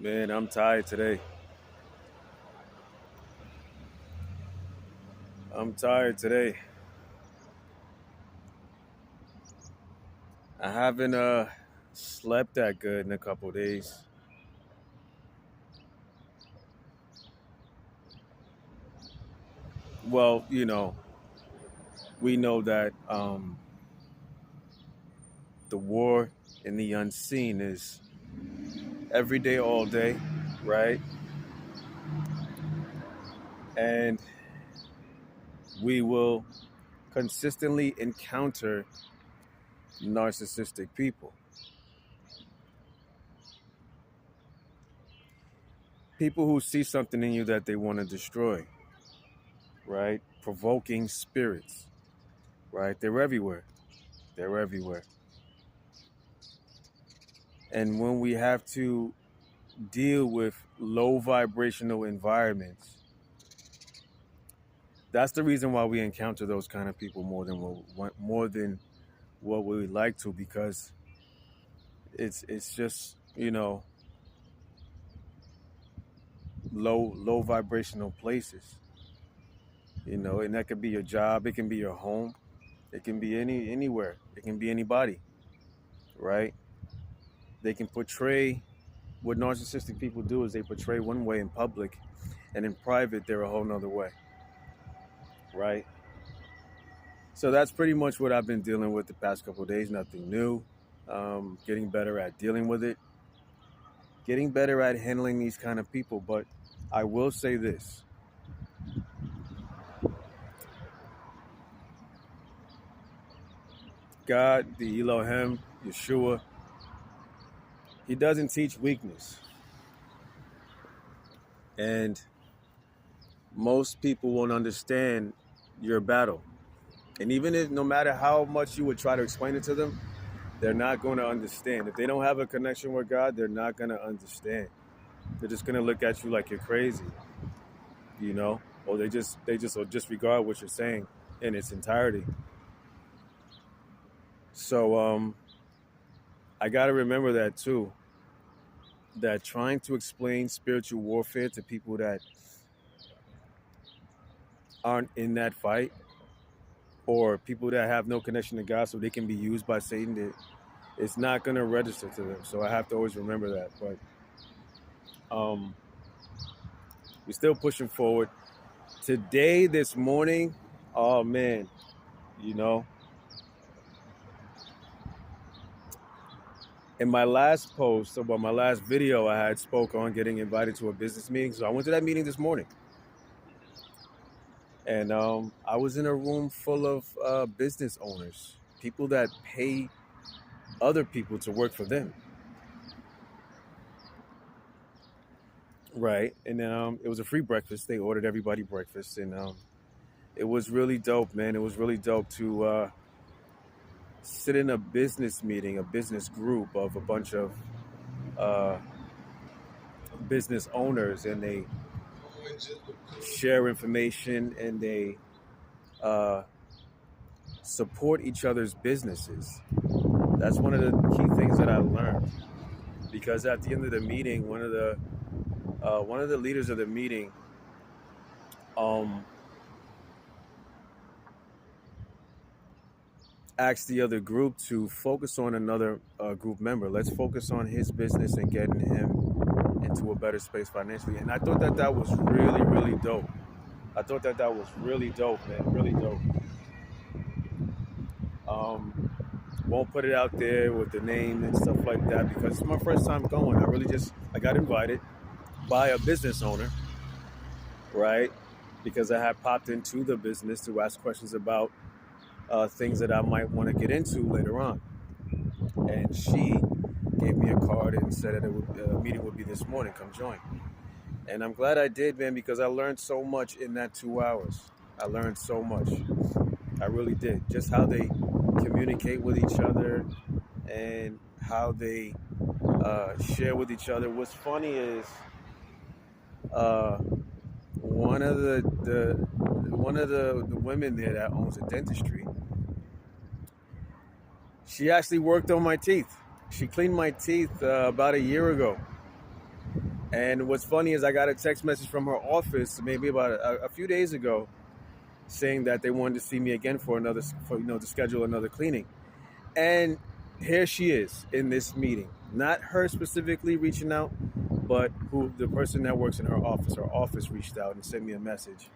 Man, I'm tired today. I'm tired today. I haven't slept that good in a couple days. Well, we know that the war in the unseen is every day, all day, right? And we will consistently encounter narcissistic people. People who see something in you that they want to destroy, right? Provoking spirits, right? They're everywhere. They're everywhere. And when we have to deal with low vibrational environments, that's the reason why we encounter those kind of people more than what we would like to, because it's just low vibrational places, and that could be your job, it can be your home, it can be anywhere, it can be anybody, right? They can portray what narcissistic people do is they portray one way in public, and in private they're a whole nother way, right? So that's pretty much what I've been dealing with the past couple of days. Nothing new. Getting better at dealing with it, getting better at handling these kind of people. But I will say this: God, the Elohim, Yeshua, He doesn't teach weakness, and most people won't understand your battle. And even if, no matter how much you would try to explain it to them, they're not going to understand. If they don't have a connection with God, they're not going to understand. They're just going to look at you like you're crazy, or they just will disregard what you're saying in its entirety. So I got to remember that too. That trying to explain spiritual warfare to people that aren't in that fight, or people that have no connection to God, so they can be used by Satan, it's not going to register to them. So I have to always remember that. But we're still pushing forward. Today, this morning, oh man, in my last post, about my last video, I had spoke on getting invited to a business meeting. So I went to that meeting this morning. And I was in a room full of business owners, people that pay other people to work for them. Right. And it was a free breakfast. They ordered everybody breakfast. And it was really dope, man. It was really dope to sit in a business meeting, a business group of a bunch of business owners, and they share information, and they support each other's businesses. That's one of the key things that I learned, because at the end of the meeting, one of the leaders of the meeting asked the other group to focus on another group member. Let's focus on his business and getting him into a better space financially. And I thought that was really, really dope. I thought that was really dope, man. Really dope. Won't put it out there with the name and stuff like that, because it's my first time going. I got invited by a business owner, right? Because I had popped into the business to ask questions about things that I might want to get into later on. And she gave me a card and said that the meeting would be this morning. Come join. And I'm glad I did, man, because I learned so much in that 2 hours. I learned so much. I really did. Just how they communicate with each other and how they share with each other. What's funny is one of the women there that owns a dentistry, she actually worked on my teeth. She cleaned my teeth about a year ago. And what's funny is I got a text message from her office maybe about a few days ago saying that they wanted to see me again for another, for to schedule another cleaning. And here she is in this meeting. Not her specifically reaching out, but who the person that works in her office. Her office reached out and sent me a message.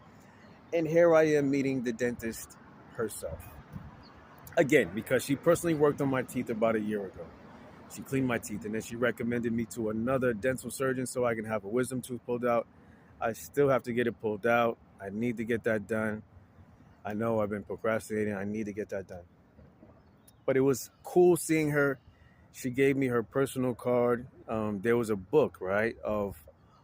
And here I am meeting the dentist herself. Again, because she personally worked on my teeth about a year ago. She cleaned my teeth and then she recommended me to another dental surgeon so I can have a wisdom tooth pulled out. I still have to get it pulled out. I need to get that done. I know I've been procrastinating. I need to get that done. But it was cool seeing her. She gave me her personal card. There was a book, right, of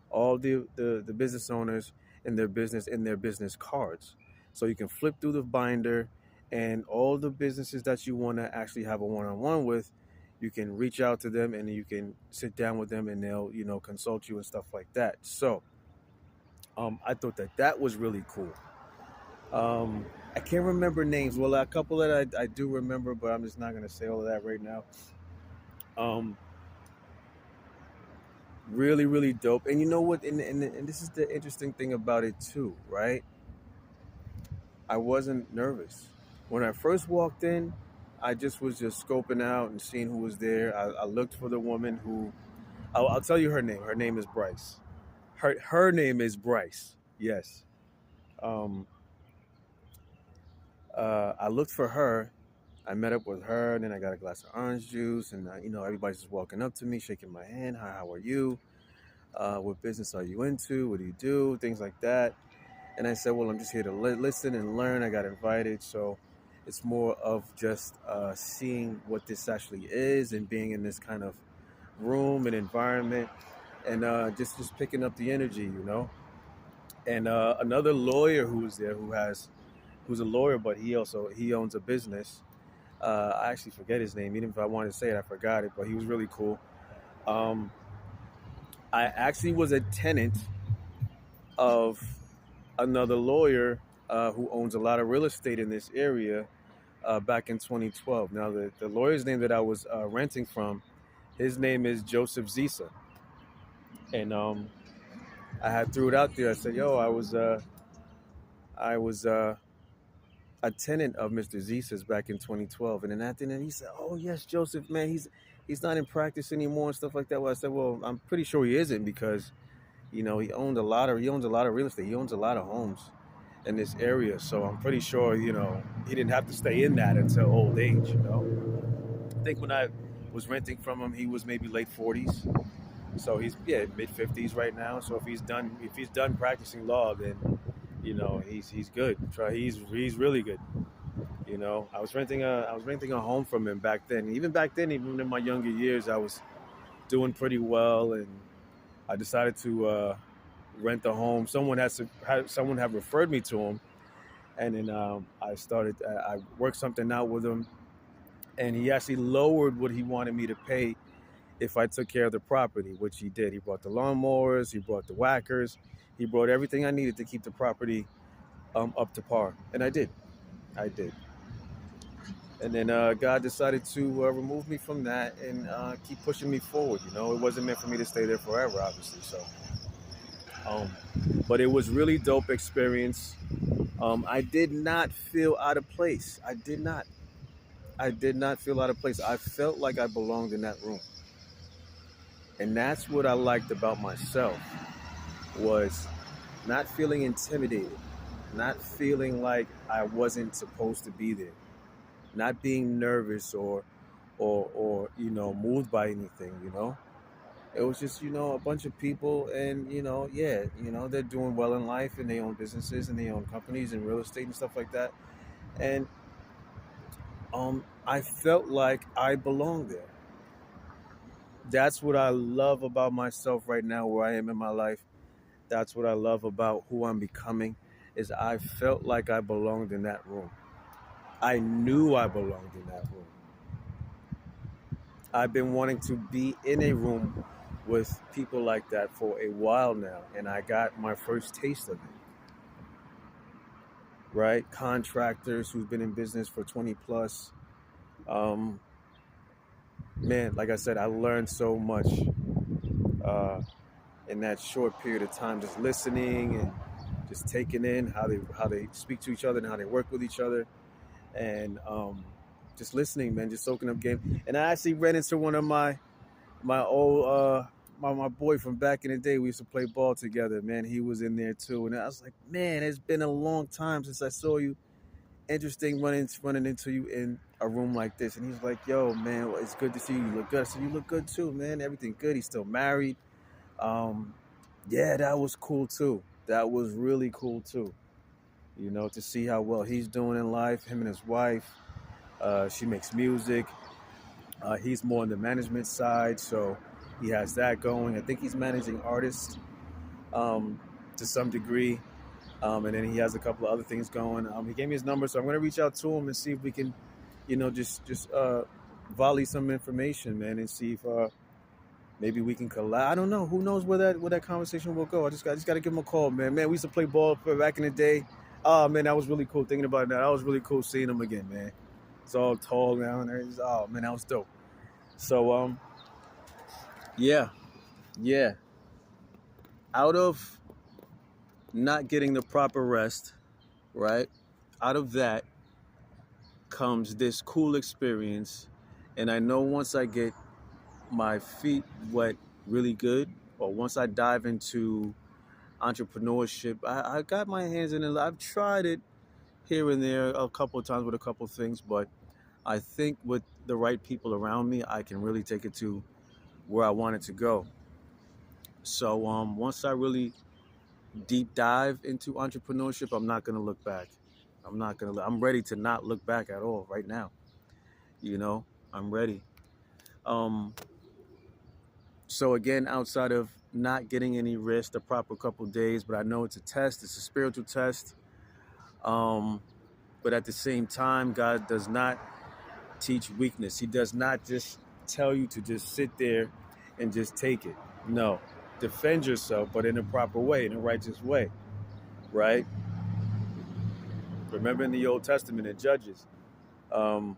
all the business owners and their business cards. So you can flip through the binder and all the businesses that you want to actually have a one-on-one with, you can reach out to them and you can sit down with them and they'll, consult you and stuff like that. So I thought that was really cool. I can't remember names. Well, a couple that I do remember, but I'm just not going to say all of that right now. Um, Really, really dope. And you know what? And this is the interesting thing about it too, right? I wasn't nervous. When I first walked in, I just was just scoping out and seeing who was there. I looked for the woman who, I'll tell you her name. Her name is Bryce. Her name is Bryce. Yes. Um, I looked for her. I met up with her, and then I got a glass of orange juice, and everybody's just walking up to me, shaking my hand. Hi, how are you? What business are you into? What do you do? Things like that. And I said, well, I'm just here to listen and learn. I got invited, so it's more of just seeing what this actually is and being in this kind of room and environment, and just picking up the energy. And another lawyer who was there, who's a lawyer, but he owns a business. I actually forget his name. Even if I wanted to say it, I forgot it. But he was really cool. Um, I actually was a tenant of another lawyer who owns a lot of real estate in this area back in 2012. Now, the lawyer's name that I was renting from, his name is Joseph Zisa. And I had threw it out there. I said, yo, I was a tenant of Mr. Zisa's back in 2012. And then after that, he said, oh, yes, Joseph, man, he's not in practice anymore and stuff like that. Well, I said, well, I'm pretty sure he isn't because, he owns a lot of real estate. He owns a lot of homes in this area. So I'm pretty sure, he didn't have to stay in that until old age. I think when I was renting from him, he was maybe late 40s. So he's mid 50s right now. So if he's done practicing law, then he's good. He's really good. I was renting a home from him back then. Even back then, even in my younger years, I was doing pretty well, and I decided to rent a home. Someone had referred me to him, and then I worked something out with him, and he actually lowered what he wanted me to pay if I took care of the property, which he did. He brought the lawnmowers, he brought the whackers, he brought everything I needed to keep the property up to par, and I did. And then God decided to remove me from that and keep pushing me forward. It wasn't meant for me to stay there forever, obviously. So, um, but it was really dope experience. I did not feel out of place. I did not. I did not feel out of place. I felt like I belonged in that room, and that's what I liked about myself was not feeling intimidated, not feeling like I wasn't supposed to be there, not being nervous or moved by anything. It was just a bunch of people, and they're doing well in life and they own businesses and they own companies and real estate and stuff like that. And I felt like I belonged there. That's what I love about myself right now, where I am in my life. That's what I love about who I'm becoming, is I felt like I belonged in that room. I knew I belonged in that room. I've been wanting to be in a room with people like that for a while now, and I got my first taste of it. Right? Contractors who've been in business for 20 plus. Um, Man, like I said, I learned so much uh, in that short period of time, just listening and just taking in how they speak to each other and how they work with each other, and just listening, man, just soaking up game. And I actually ran into one of my old my boy from back in the day. We used to play ball together, man. He was in there too, and I was like, man, it's been a long time since I saw you. Interesting running into you in a room like this. And he's like, yo, man, well, it's good to see you. You look good. I said, you look good too, man. Everything good. He's still married. Um, yeah, that was cool too. That was really cool too. You know, to see how well he's doing in life. Him and his wife. She makes music. He's more on the management side, so he has that going. I think he's managing artists um, to some degree. And then he has a couple of other things going. He gave me his number, so I'm going to reach out to him and see if we can, just volley some information, man, and see if maybe we can collab. I don't know. Who knows where that conversation will go? I just got to give him a call, man. Man, we used to play ball back in the day. Oh man, that was really cool. Thinking about that, that was really cool seeing him again, man. It's all tall now, and oh man, that was dope. So yeah, yeah. Out of not getting the proper rest, right? Out of that comes this cool experience. And I know once I get my feet wet really good, or once I dive into entrepreneurship, I got my hands in it. I've tried it here and there a couple of times with a couple of things, but I think with the right people around me, I can really take it to where I want it to go. So once I really deep dive into entrepreneurship, I'm not gonna look back. I'm ready to not look back at all right now. You know, I'm ready. Um, so again, outside of not getting any rest, the proper couple days, but I know it's a test. It's a spiritual test. Um, but at the same time, God does not teach weakness. He does not just tell you to just sit there and just take it. No, defend yourself, but in a proper way, in a righteous way, right? Remember in the Old Testament, in Judges, um,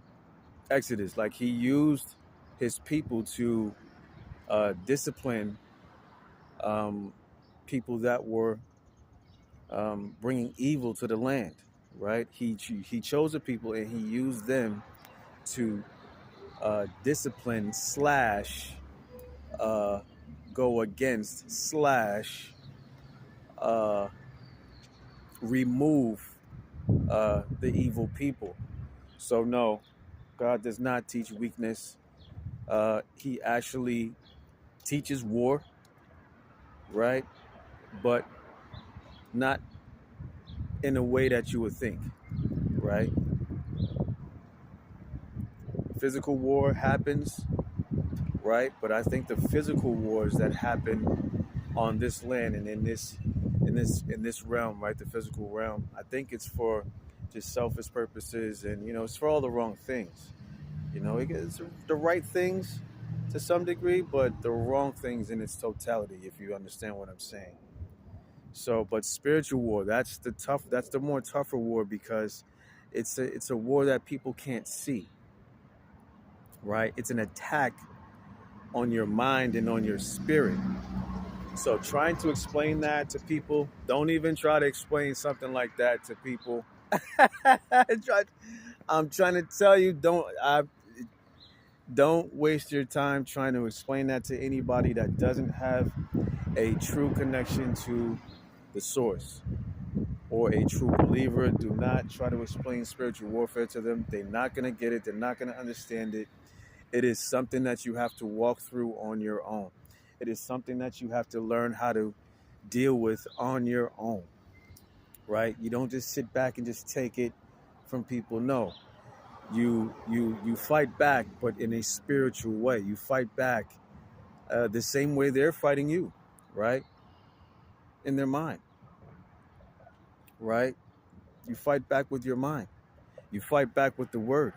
Exodus, like he used his people to discipline um, people that were bringing evil to the land, right? He chose the people and he used them to discipline slash go against slash uh, remove the evil people. So no, God does not teach weakness. He actually teaches war, right? But not in a way that you would think, right? Physical war happens, right? But I think the physical wars that happen on this land and in this realm, right? The physical realm, I think it's for just selfish purposes, and it's for all the wrong things. It's the right things to some degree, but the wrong things in its totality, if you understand what I'm saying. So, but spiritual war, that's the more tougher war, because it's a war that people can't see, right? It's an attack on your mind and on your spirit. So trying to explain that to people, don't even try to explain something like that to people. I'm trying to tell you, don't waste your time trying to explain that to anybody that doesn't have a true connection to the source or a true believer. Do not try to explain spiritual warfare to them. They're not going to get it. They're not going to understand it. It is something that you have to walk through on your own. It is something that you have to learn how to deal with on your own, right? You don't just sit back and just take it from people. No, you fight back, but in a spiritual way. You fight back the same way they're fighting you, right? In their mind, right? You fight back with your mind. You fight back with the word.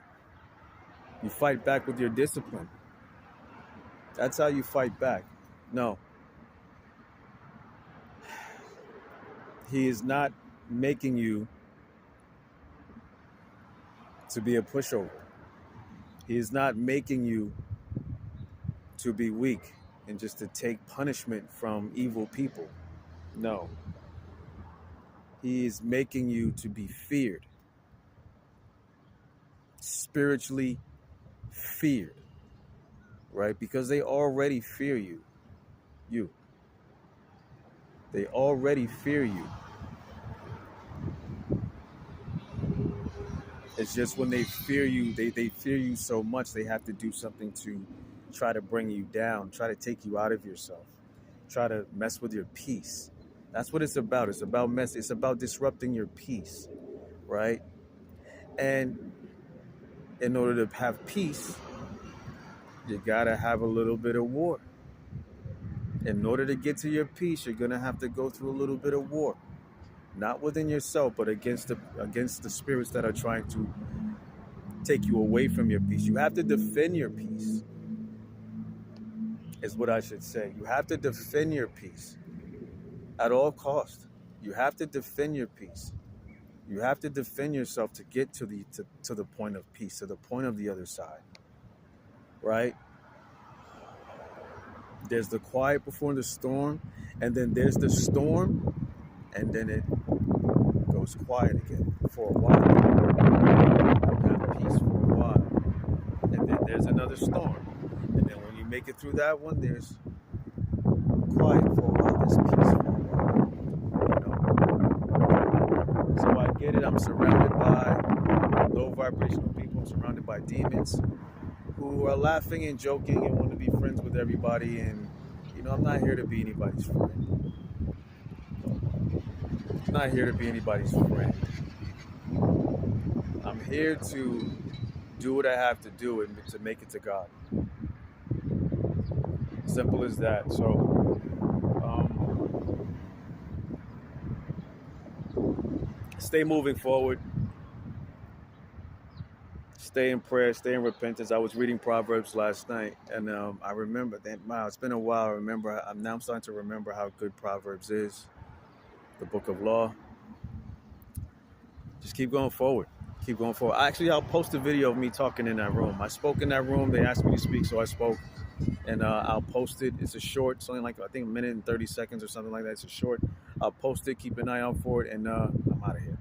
You fight back with your discipline. That's how you fight back. No, he is not making you to be a pushover. He is not making you to be weak. and just to take punishment from evil people. No. He is making you to be feared, spiritually feared, right? Because they already fear you. They already fear you. It's just when they fear you, they fear you so much they have to do something to try to bring you down, try to take you out of yourself, try to mess with your peace. That's what it's about. It's about it's about disrupting your peace, right? And in order to have peace, you gotta have a little bit of war. In order to get to your peace, you're gonna have to go through a little bit of war. Not within yourself, but against the spirits that are trying to take you away from your peace. You have to defend your peace, is what I should say. You have to defend your peace at all costs. You have to defend your peace. You have to defend yourself to get to the point of peace, to the point of the other side, right? There's the quiet before the storm, and then there's the storm, and then it goes quiet again for a while. You have peace for a while, and then there's another storm, and then when you make it through that one, there's quiet for a while, there's peace for a while. So I get it. I'm surrounded by low vibrational people. I'm surrounded by demons who are laughing and joking and want to be friends with everybody. And I'm not here to be anybody's friend. I'm not here to be anybody's friend. I'm here to do what I have to do and to make it to God. Simple as that. So, stay moving forward. Stay in prayer, stay in repentance. I was reading Proverbs last night, and I remember that. Wow, it's been a while. I'm starting to remember how good Proverbs is, the book of law. Just keep going forward. Keep going forward. I'll post a video of me talking in that room. I spoke in that room. They asked me to speak, so I spoke, and I'll post it. It's a short. It's only like, I think, a minute and 30 seconds or something like that. It's a short. I'll post it. Keep an eye out for it, and I'm out of here.